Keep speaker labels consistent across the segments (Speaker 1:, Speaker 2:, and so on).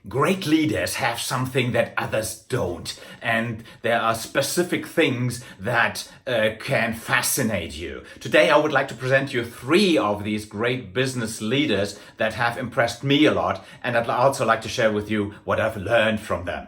Speaker 1: Great leaders have something that others don't, and there are specific things that can fascinate you. Today I would like to present you 3 of these great business leaders that have impressed me a lot, and I'd also like to share with you what I've learned from them.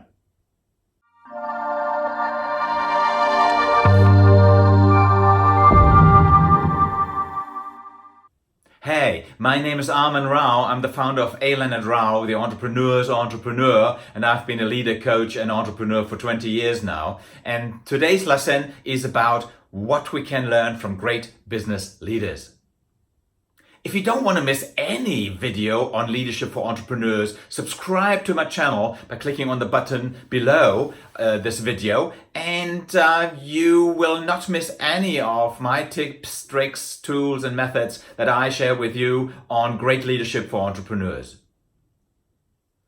Speaker 1: Hey, my name is Armin Rao. I'm the founder of Alan and Rao, the entrepreneur's entrepreneur, and I've been a leader, coach, and entrepreneur for 20 years now. And today's lesson is about what we can learn from great business leaders. If you don't want to miss any video on leadership for entrepreneurs, subscribe to my channel by clicking on the button below this video, and you will not miss any of my tips, tricks, tools, and methods that I share with you on great leadership for entrepreneurs.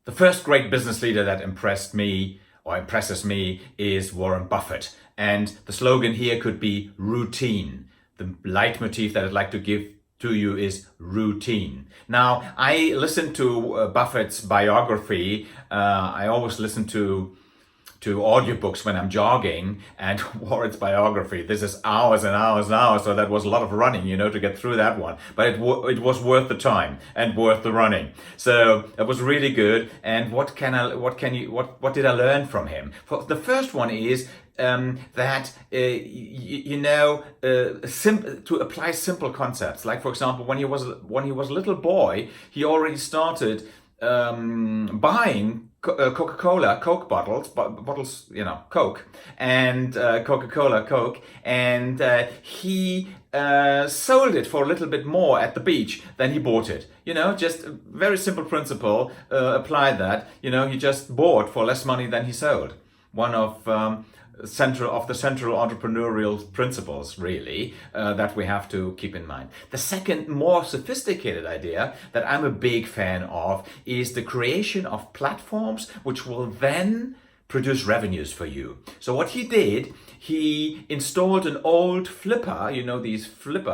Speaker 1: The first great business leader that impressed me or impresses me is Warren Buffett, and the slogan here could be routine. The leitmotif that I'd like to give to you is routine. Now, I listen to Buffett's biography. I always listen to audiobooks when I'm jogging, and Warren's biography, this is hours and hours and hours, so that was a lot of running, to get through that one. But it was worth the time and worth the running. So it was really good. And what did I learn from him? The first one is that to apply simple concepts. Like, for example, when he was a little boy, he already started buying Coca-Cola, Coke bottles, Coke, and Coca-Cola, Coke, and he sold it for a little bit more at the beach than he bought it. Just a very simple principle, apply that. He just bought for less money than he sold. One of the central entrepreneurial principles, really, that we have to keep in mind. The second, more sophisticated idea that I'm a big fan of is the creation of platforms which will then produce revenues for you. So what he did, he installed an old flipper, these flipper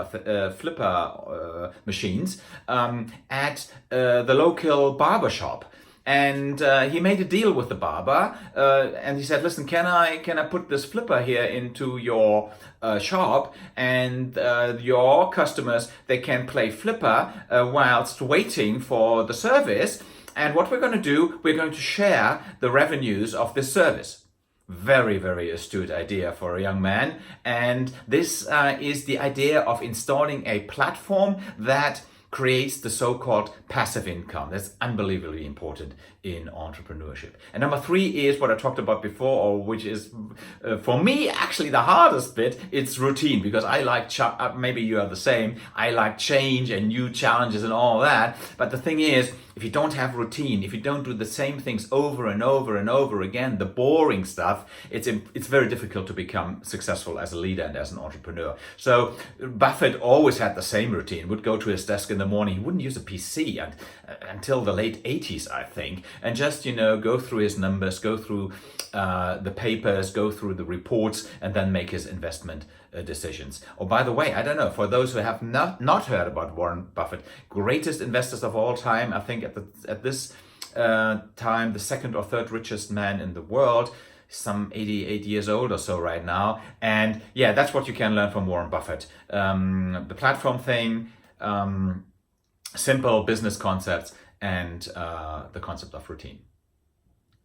Speaker 1: machines, at the local barber shop. And he made a deal with the barber, and he said, "Listen, can I put this flipper here into your shop, and your customers, they can play flipper whilst waiting for the service. And what we're going to do, we're going to share the revenues of this service." Very, very astute idea for a young man. And this is the idea of installing a platform that creates the so-called passive income. That's unbelievably important in entrepreneurship. And number 3 is what I talked about before, or which is for me actually the hardest bit. It's routine, because I like maybe you are the same. I like change and new challenges and all that. But the thing is, if you don't have routine, if you don't do the same things over and over and over again, the boring stuff, it's very difficult to become successful as a leader and as an entrepreneur. So Buffett always had the same routine. Would go to his desk in the morning. He wouldn't use a PC until the late 80s, I think, and just go through his numbers, go through the papers, go through the reports, and then make his investment decisions. Oh, by the way, I don't know, for those who have not heard about Warren Buffett, greatest investors of all time, I think at this time, the 2nd or 3rd richest man in the world, some 88 years old or so right now. And yeah, that's what you can learn from Warren Buffett. The platform thing, simple business concepts, and the concept of routine.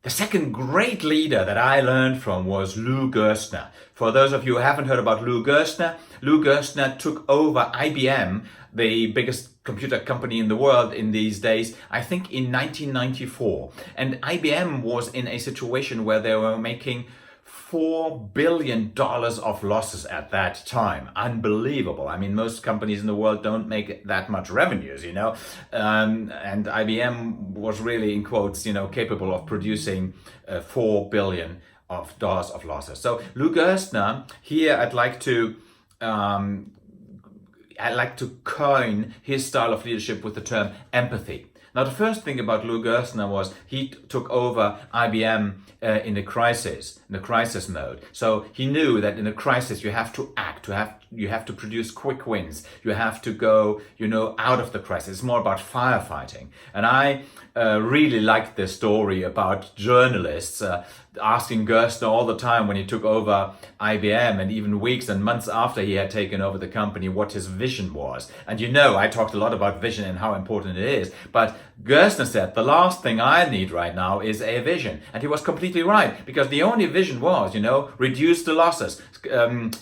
Speaker 1: The second great leader that I learned from was Lou Gerstner. For those of you who haven't heard about Lou Gerstner took over IBM, the biggest computer company in the world in these days, I think in 1994. And IBM was in a situation where they were making $4 billion of losses at that time. Unbelievable. I mean, most companies in the world don't make that much revenues, and IBM was really, in quotes, capable of producing $4 billion of losses. So Lou Gerstner, here I'd like to coin his style of leadership with the term empathy. Now, the first thing about Lou Gerstner was he took over IBM in the crisis mode. So he knew that in a crisis you have to act, you have to produce quick wins, you have to go, out of the crisis. It's more about firefighting. And I really liked this story about journalists asking Gerstner all the time when he took over IBM, and even weeks and months after he had taken over the company, what his vision was. And I talked a lot about vision and how important it is, but Gerstner said, the last thing I need right now is a vision. And he was completely right, because the only vision was, reduce the losses,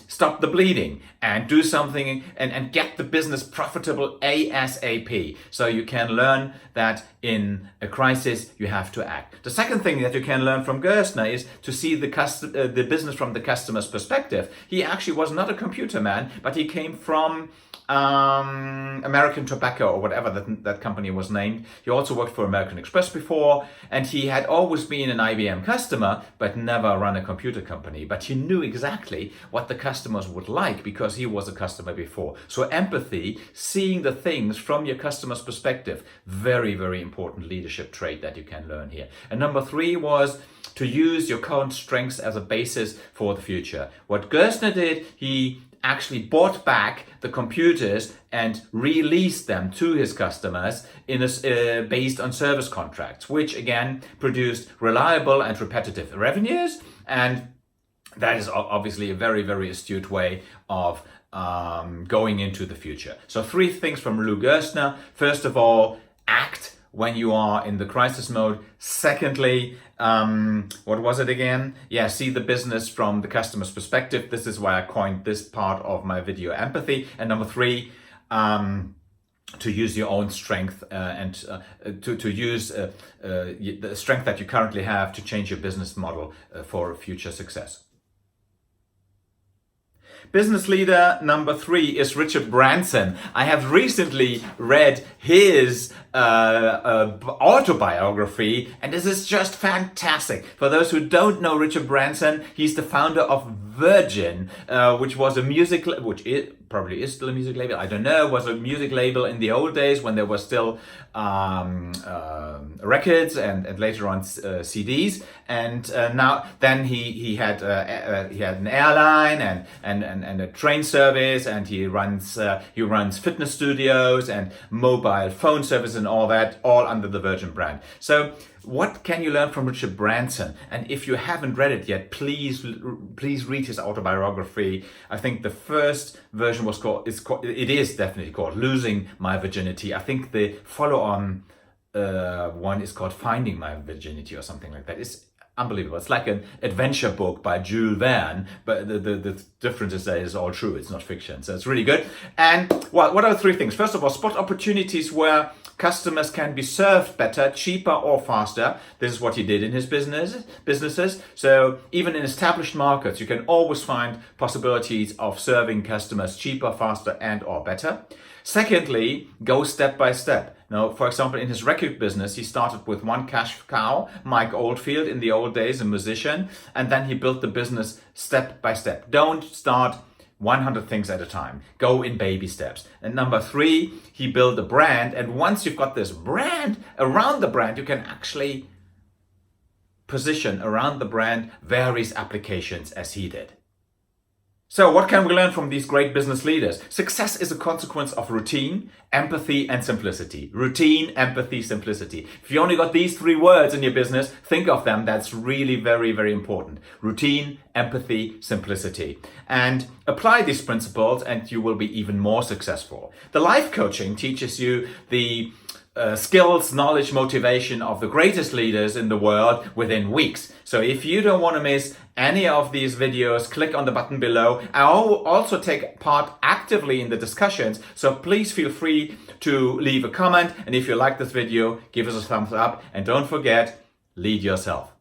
Speaker 1: stop the bleeding, and do something and get the business profitable ASAP. So you can learn that in a crisis you have to act. The second thing that you can learn from Gerstner is to see the business from the customer's perspective. He actually was not a computer man, but he came from American Tobacco, or whatever that company was named. He also worked for American Express before, and he had always been an IBM customer, but never run a computer company. But he knew exactly what the customers would like because he was a customer before. So empathy, seeing the things from your customer's perspective, very, very important leadership trait that you can learn here. And number 3 was to use your current strengths as a basis for the future. What Gerstner did, he actually bought back the computers and released them to his customers based on service contracts, which again produced reliable and repetitive revenues. And that is obviously a very, very astute way of going into the future. So 3 things from Lou Gerstner. First of all, act when you are in the crisis mode. Secondly, what was it again? Yeah, see the business from the customer's perspective. This is why I coined this part of my video, empathy. And number 3, to use your own strength and to use the strength that you currently have to change your business model for future success. Business leader number 3 is Richard Branson. I have recently read his autobiography, and this is just fantastic. For those who don't know Richard Branson, he's the founder of Virgin, which was a music, probably is still a music label, I don't know, was a music label in the old days when there were still records and later on CDs. And now then he had an airline and a train service, and he runs fitness studios and mobile phone service and all that, all under the Virgin brand. So what can you learn from Richard Branson? And if you haven't read it yet, please read his autobiography. I think the first version it is definitely called Losing My Virginity. I think the follow-on one is called Finding My Virginity or something like that. It's unbelievable. It's like an adventure book by Jules Verne, but the difference is that it's all true. It's not fiction. So it's really good. And what are the 3 things? First of all, spot opportunities where customers can be served better, cheaper or faster. This is what he did in his businesses. So even in established markets, you can always find possibilities of serving customers cheaper, faster and or better. Secondly, go step by step. Now, for example, in his record business, he started with one cash cow, Mike Oldfield, in the old days, a musician, and then he built the business step by step. Don't start 100 things at a time. Go in baby steps. And number 3, he built a brand. And once you've got this brand, around the brand, you can actually position around the brand various applications as he did. So what can we learn from these great business leaders? Success is a consequence of routine, empathy, and simplicity. Routine, empathy, simplicity. If you only got these 3 words in your business, think of them. That's really very, very important. Routine, empathy, simplicity. And apply these principles and you will be even more successful. The life coaching teaches you the skills, knowledge, motivation of the greatest leaders in the world within weeks. So if you don't want to miss any of these videos, click on the button below. I also take part actively in the discussions, so please feel free to leave a comment. And if you like this video, give us a thumbs up and don't forget, lead yourself.